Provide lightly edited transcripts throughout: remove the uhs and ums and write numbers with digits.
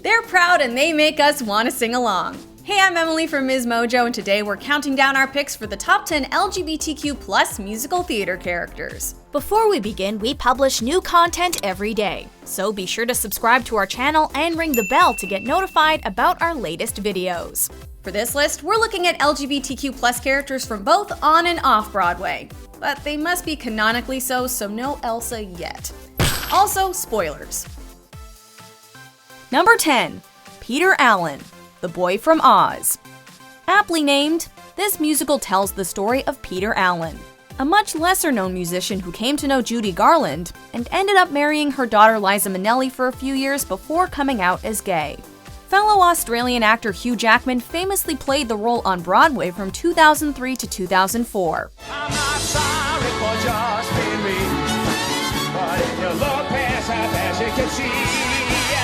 They're proud and they make us want to sing along. Hey, I'm Emily from MsMojo, and today we're counting down our picks for the top 10 LGBTQ+ musical theater characters. Before we begin, we publish new content every day, so be sure to subscribe to our channel and ring the bell to get notified about our latest videos. For this list, we're looking at LGBTQ+ characters from both on and off Broadway. But they must be canonically so no Elsa yet. Also, spoilers. Number 10. Peter Allen, the boy from Oz. Aptly named, this musical tells the story of Peter Allen, a much lesser-known musician who came to know Judy Garland and ended up marrying her daughter Liza Minnelli for a few years before coming out as gay. Fellow Australian actor Hugh Jackman famously played the role on Broadway from 2003 to 2004. I'm not sorry for just being me, but if you look past her, as you can see,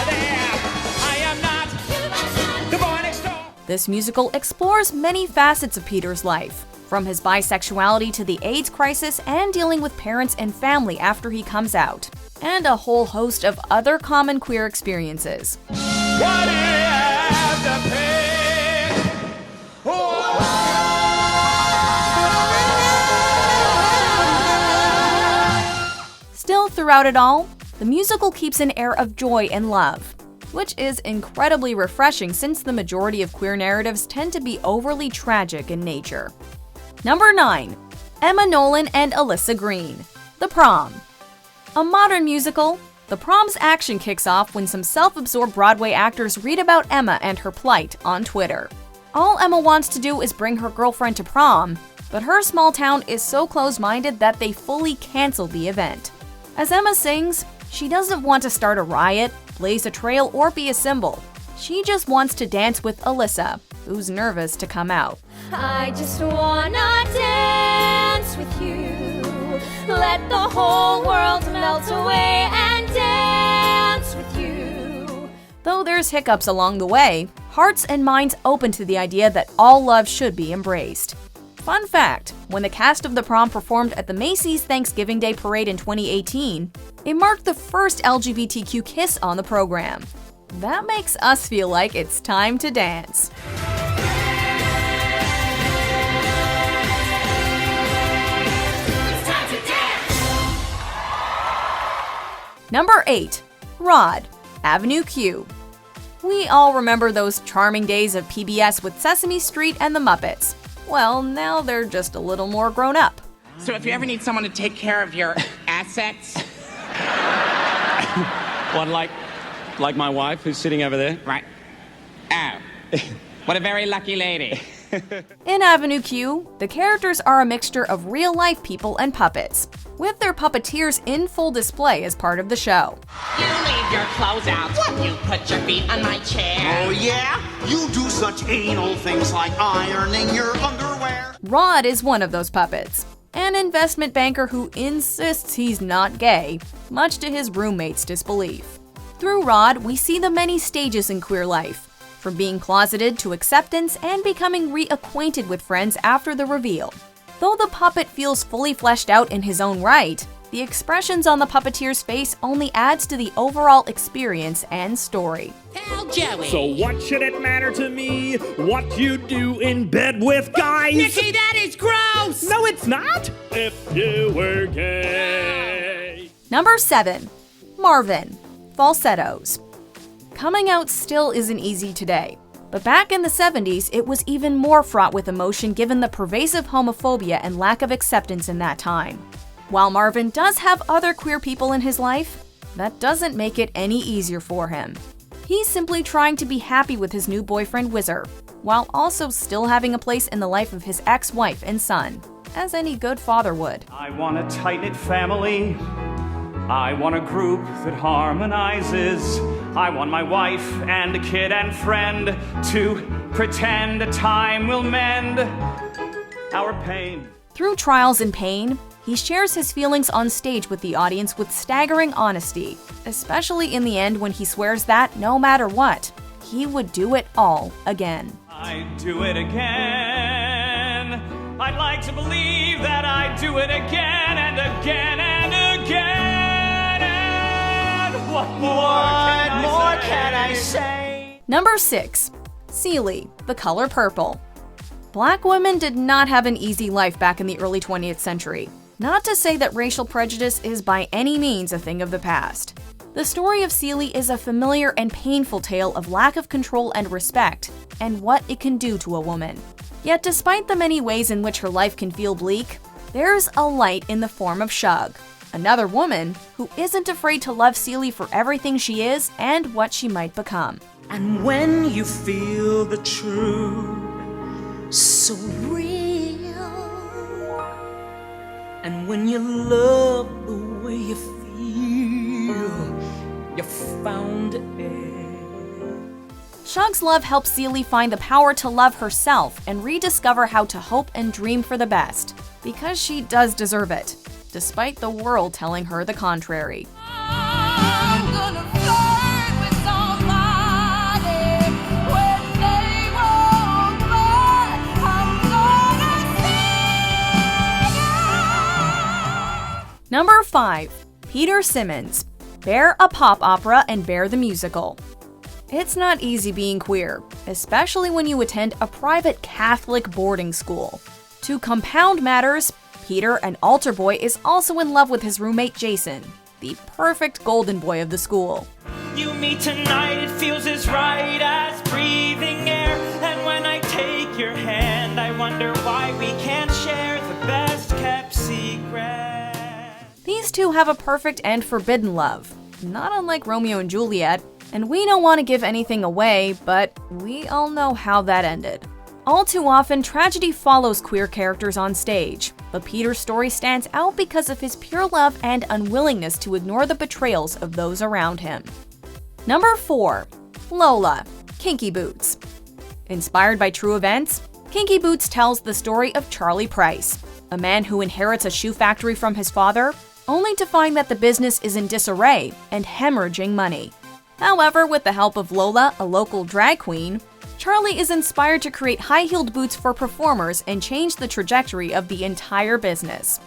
there, I am not the boy next door. This musical explores many facets of Peter's life, from his bisexuality to the AIDS crisis and dealing with parents and family after he comes out, and a whole host of other common queer experiences. What do you have to pay? Still, throughout it all, the musical keeps an air of joy and love, which is incredibly refreshing since the majority of queer narratives tend to be overly tragic in nature. Number 9. Emma Nolan and Alyssa Greene, The Prom. A modern musical, The Prom's action kicks off when some self-absorbed Broadway actors read about Emma and her plight on Twitter. All Emma wants to do is bring her girlfriend to prom, but her small town is so closed-minded that they fully cancel the event. As Emma sings, she doesn't want to start a riot, blaze a trail, or be a symbol. She just wants to dance with Alyssa, who's nervous to come out. I just wanna dance with you. Let the whole world melt away and dance with you. Though there's hiccups along the way, hearts and minds open to the idea that all love should be embraced. Fun fact, when the cast of The Prom performed at the Macy's Thanksgiving Day Parade in 2018, it marked the first LGBTQ kiss on the program. That makes us feel like it's time to dance. Number 8. Rod, Avenue Q. We all remember those charming days of PBS with Sesame Street and the Muppets. Well, now they're just a little more grown up. So if you ever need someone to take care of your assets... What, like my wife who's sitting over there? Right. Oh. What a very lucky lady. In Avenue Q, the characters are a mixture of real-life people and puppets, with their puppeteers in full display as part of the show. You leave your clothes out when you put your feet on my chair. Oh yeah? You do such anal things like ironing your underwear. Rod is one of those puppets, an investment banker who insists he's not gay, much to his roommate's disbelief. Through Rod, we see the many stages in queer life, from being closeted to acceptance and becoming reacquainted with friends after the reveal. Though the puppet feels fully fleshed out in his own right, the expressions on the puppeteer's face only adds to the overall experience and story. Tell Joey. So what should it matter to me what you do in bed with guys? Nikki, that is gross! No, it's not! If you were gay. Number 7. Marvin, Falsettos. Coming out still isn't easy today, but back in the 70s, it was even more fraught with emotion given the pervasive homophobia and lack of acceptance in that time. While Marvin does have other queer people in his life, that doesn't make it any easier for him. He's simply trying to be happy with his new boyfriend Whizzer, while also still having a place in the life of his ex-wife and son, as any good father would. I want a tight-knit family. I want a group that harmonizes. I want my wife and a kid and friend to pretend a time will mend our pain. Through trials and pain, he shares his feelings on stage with the audience with staggering honesty, especially in the end when he swears that, no matter what, he would do it all again. I'd do it again. I'd like to believe that I'd do it again and again and again. And what more can I say? Number 6. Celie, the color purple. Black women did not have an easy life back in the early 20th century. Not to say that racial prejudice is by any means a thing of the past. The story of Celie is a familiar and painful tale of lack of control and respect, and what it can do to a woman. Yet despite the many ways in which her life can feel bleak, there's a light in the form of Shug, another woman who isn't afraid to love Celie for everything she is and what she might become. And when you feel the truth so real, and when you love the way you feel, you found it. Shug's love helps Celie find the power to love herself and rediscover how to hope and dream for the best, because she does deserve it, despite the world telling her the contrary. I'm gonna flirt with somebody when they walk by. I'm gonna sing. Number 5. Peter Simmonds, Bear a Pop Opera and Bear the Musical. It's not easy being queer, especially when you attend a private Catholic boarding school. To compound matters, Peter, an altar boy, is also in love with his roommate Jason, the perfect golden boy of the school. You meet tonight, it feels as right as breathing air. And when I take your hand, I wonder why we can't share the best kept secret. These two have a perfect and forbidden love, not unlike Romeo and Juliet, and we don't want to give anything away, but we all know how that ended. All too often, tragedy follows queer characters on stage, but Peter's story stands out because of his pure love and unwillingness to ignore the betrayals of those around him. Number 4. Lola, Kinky Boots. Inspired by true events, Kinky Boots tells the story of Charlie Price, a man who inherits a shoe factory from his father, only to find that the business is in disarray and hemorrhaging money. However, with the help of Lola, a local drag queen, Charlie is inspired to create high-heeled boots for performers and change the trajectory of the entire business.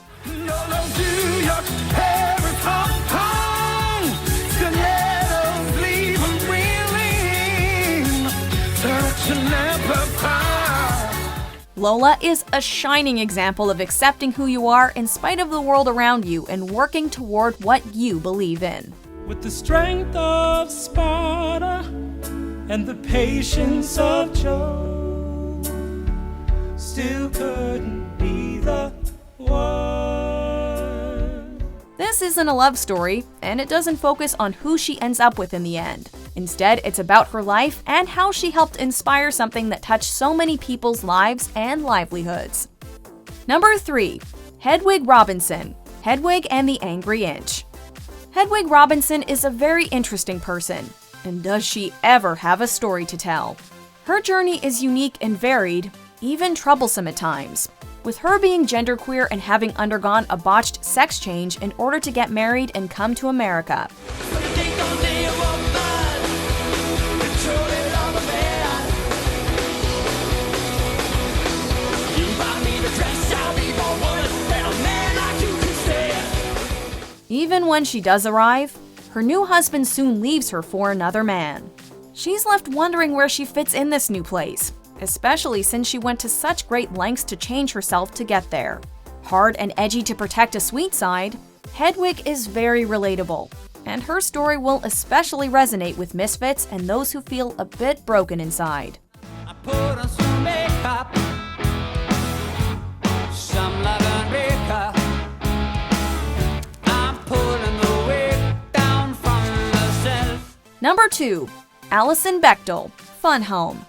Lola is a shining example of accepting who you are in spite of the world around you and working toward what you believe in. With the strength of Sparta and the patience of Job, still couldn't be the one. This isn't a love story, and it doesn't focus on who she ends up with in the end. Instead, it's about her life and how she helped inspire something that touched so many people's lives and livelihoods. Number 3. Hedwig Robinson, Hedwig and the Angry Inch. Hedwig Robinson is a very interesting person, and does she ever have a story to tell? Her journey is unique and varied, even troublesome at times, with her being genderqueer and having undergone a botched sex change in order to get married and come to America. Even when she does arrive, her new husband soon leaves her for another man. She's left wondering where she fits in this new place, especially since she went to such great lengths to change herself to get there. Hard and edgy to protect a sweet side, Hedwig is very relatable, and her story will especially resonate with misfits and those who feel a bit broken inside. I put on some makeup, some love and makeup. Number 2. Alison Bechdel, Fun Home.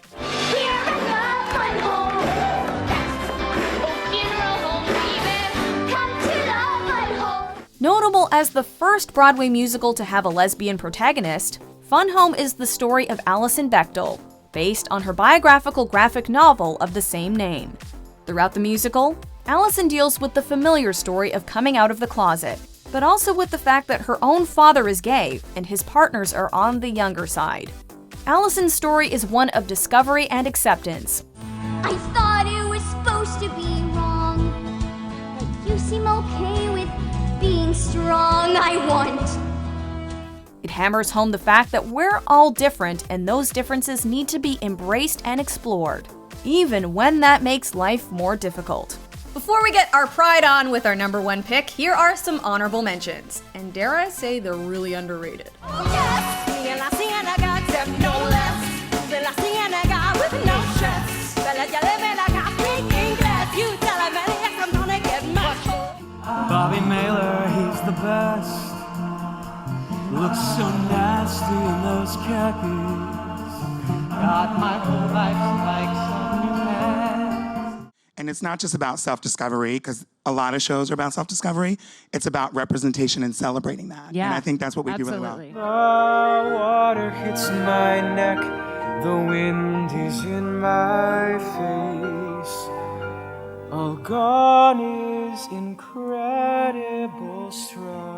Notable as the first Broadway musical to have a lesbian protagonist, Fun Home is the story of Alison Bechdel, based on her biographical graphic novel of the same name. Throughout the musical, Alison deals with the familiar story of coming out of the closet, but also with the fact that her own father is gay and his partners are on the younger side. Alison's story is one of discovery and acceptance. I thought it was supposed to be wrong, but you seem okay with being strong. I want It hammers home the fact that we're all different and those differences need to be embraced and explored, even when that makes life more difficult. Before we get our pride on with our number 1 pick, here are some honorable mentions. And dare I say, they're really underrated. Oh yes, me and La Cienega, except no less than La Cienega with no stress. Bella Jalebella, speak English. You tell him any yes, I'm gonna get much more. Bobby Mailer, he's the best. Looks so nasty in those khakis. Got my whole life's likes on your past. And it's not just about self-discovery, because a lot of shows are about self-discovery. It's about representation and celebrating that. Yeah, and I think that's what we do really well. The water hits my neck, the wind is in my face. All gone is incredible strife.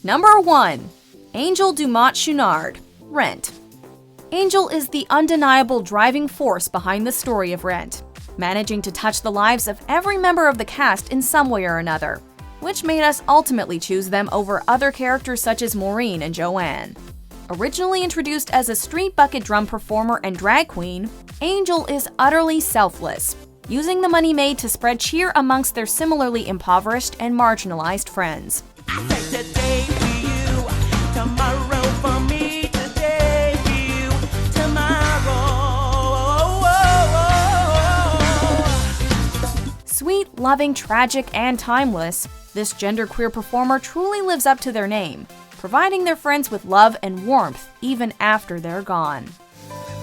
Number 1. Angel Dumott Schunard, Rent. Angel is the undeniable driving force behind the story of Rent, managing to touch the lives of every member of the cast in some way or another, which made us ultimately choose them over other characters such as Maureen and Joanne. Originally introduced as a street bucket drum performer and drag queen, Angel is utterly selfless, using the money made to spread cheer amongst their similarly impoverished and marginalized friends. Today for you, tomorrow for me, today for you, tomorrow. Sweet, loving, tragic, and timeless, this genderqueer performer truly lives up to their name, providing their friends with love and warmth even after they're gone.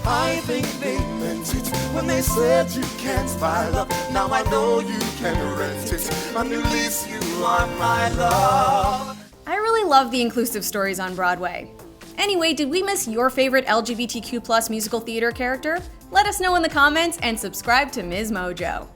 I think they meant it when they said you can't buy love. Now I know you can rent it. A new lease, you are my love. I really love the inclusive stories on Broadway. Anyway, did we miss your favorite LGBTQ+ musical theater character? Let us know in the comments and subscribe to MsMojo.